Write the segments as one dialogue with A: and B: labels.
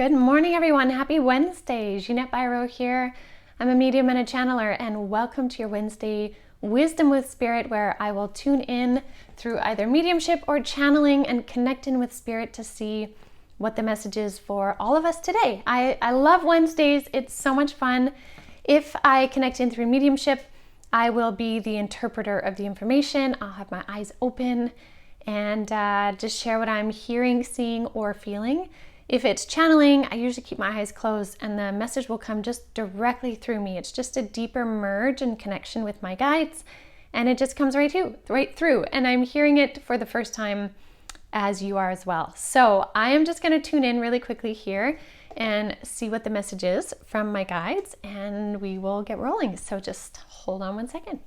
A: Good morning, everyone. Happy Wednesday. Jeanette Biro here. I'm a medium and a channeler, and welcome to your Wednesday Wisdom with Spirit, where I will tune in through either mediumship or channeling and connect in with Spirit to see what the message is for all of us today. I love Wednesdays. It's so much fun. If I connect in through mediumship, I will be the interpreter of the information. I'll have my eyes open and just share what I'm hearing, seeing, or feeling. If it's channeling, I usually keep my eyes closed and the message will come just directly through me. It's just a deeper merge and connection with my guides, and it just comes right through. And I'm hearing it for the first time as you are as well. So I am just going to tune in really quickly here and see what the message is from my guides, and we will get rolling. So just hold on one second.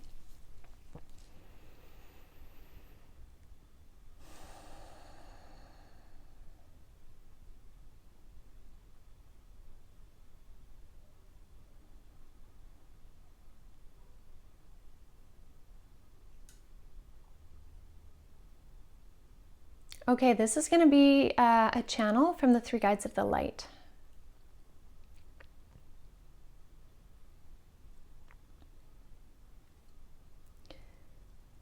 A: Okay, this is going to be a channel from the Three Guides of the Light.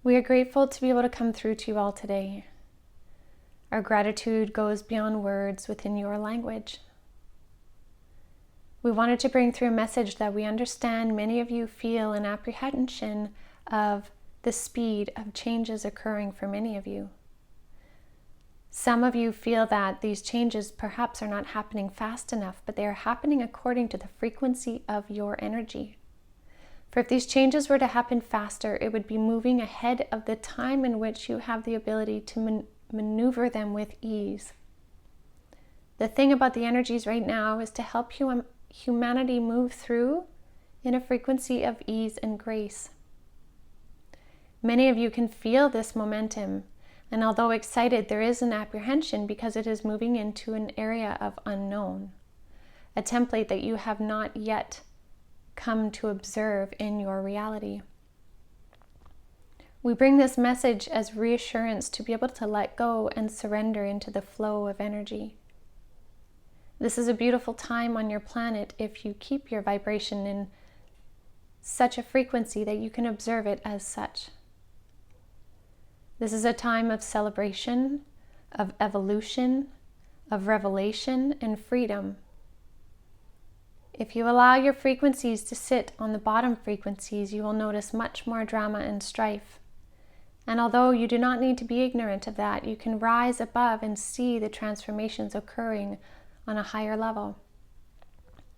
A: We are grateful to be able to come through to you all today. Our gratitude goes beyond words within your language. We wanted to bring through a message that we understand many of you feel an apprehension of the speed of changes occurring for many of you. Some of you feel that these changes perhaps are not happening fast enough, but they are happening according to the frequency of your energy. For if these changes were to happen faster, it would be moving ahead of the time in which you have the ability to maneuver them with ease. The thing about the energies right now is to help humanity move through in a frequency of ease and grace. Many of you can feel this momentum. And although excited, there is an apprehension because it is moving into an area of unknown, a template that you have not yet come to observe in your reality. We bring this message as reassurance to be able to let go and surrender into the flow of energy. This is a beautiful time on your planet if you keep your vibration in such a frequency that you can observe it as such. This is a time of celebration, of evolution, of revelation, and freedom. If you allow your frequencies to sit on the bottom frequencies, you will notice much more drama and strife. And although you do not need to be ignorant of that, you can rise above and see the transformations occurring on a higher level.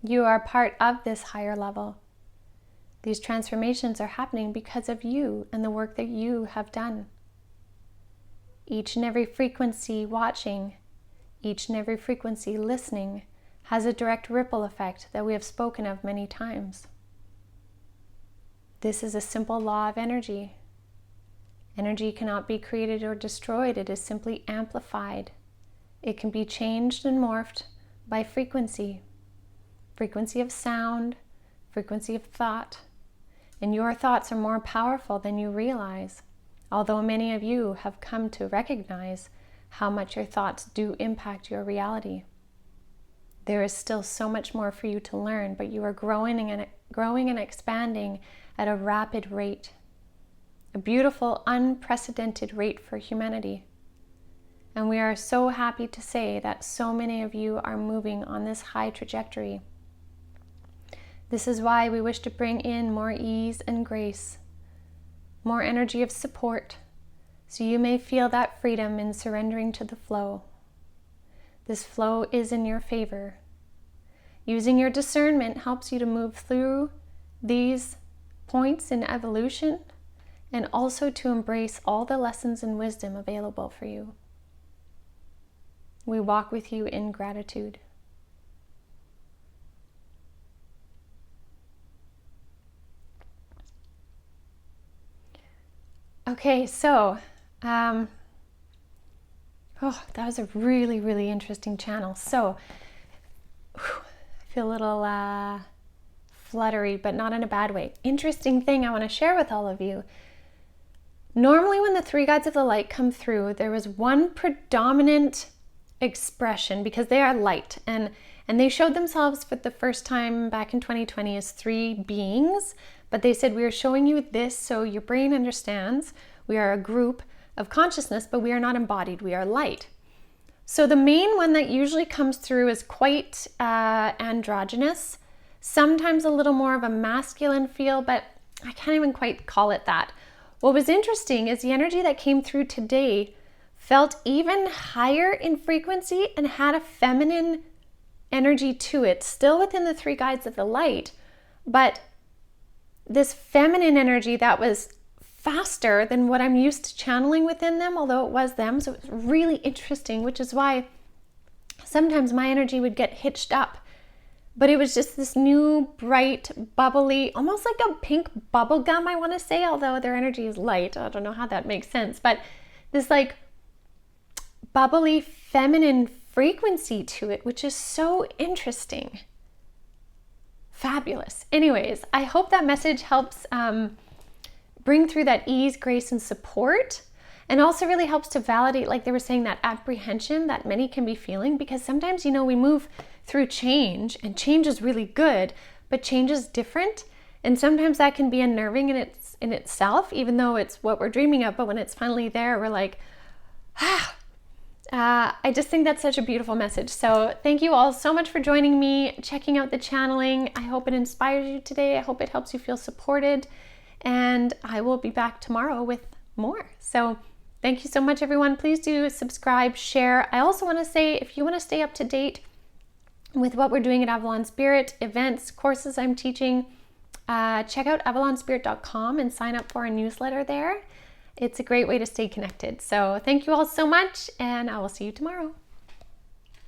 A: You are part of this higher level. These transformations are happening because of you and the work that you have done. Each and every frequency watching, each and every frequency listening has a direct ripple effect that we have spoken of many times. This is a simple law of energy. Energy cannot be created or destroyed. It is simply amplified. It can be changed and morphed by frequency. Frequency of sound, frequency of thought. And your thoughts are more powerful than you realize. Although many of you have come to recognize how much your thoughts do impact your reality. There is still so much more for you to learn, but you are growing and expanding at a rapid rate. A beautiful, unprecedented rate for humanity. And we are so happy to say that so many of you are moving on this high trajectory. This is why we wish to bring in more ease and grace, more energy of support, so you may feel that freedom in surrendering to the flow. This flow is in your favor. Using your discernment helps you to move through these points in evolution and also to embrace all the lessons and wisdom available for you. We walk with you in gratitude. Okay, so that was a really, really interesting channel. So I feel a little fluttery, but not in a bad way. Interesting thing I want to share with all of you. Normally when the Three Guides of the Light come through, there was one predominant expression because they are light, and they showed themselves for the first time back in 2020 as 3 beings, but they said, we are showing you this so your brain understands we are a group of consciousness, but we are not embodied, we are light. So the main one that usually comes through is quite androgynous, sometimes a little more of a masculine feel, but I can't even quite call it that. What was interesting is the energy that came through today felt even higher in frequency and had a feminine energy to it, still within the 3 guides of the light, but this feminine energy that was faster than what I'm used to channeling within them, although it was them. So it's really interesting, which is why sometimes my energy would get hitched up. But it was just this new, bright, bubbly, almost like a pink bubble gum, I want to say, although their energy is light. I don't know how that makes sense. But this like bubbly, feminine frequency to it, which is so interesting. Fabulous. Anyways, I hope that message helps bring through that ease, grace, and support, and also really helps to validate, like they were saying, that apprehension that many can be feeling, because sometimes, we move through change, and change is really good, but change is different, and sometimes that can be unnerving in itself, even though it's what we're dreaming of. But when it's finally there, we're like, I just think that's such a beautiful message. So thank you all so much for joining me, checking out the channeling. I hope it inspires you today. I hope it helps you feel supported. And I will be back tomorrow with more. So thank you so much, everyone. Please do subscribe, share. I also want to say, if you want to stay up to date with what we're doing at Avalon Spirit, events, courses I'm teaching, check out avalonspirit.com and sign up for a newsletter there. It's a great way to stay connected. So thank you all so much, and I will see you tomorrow.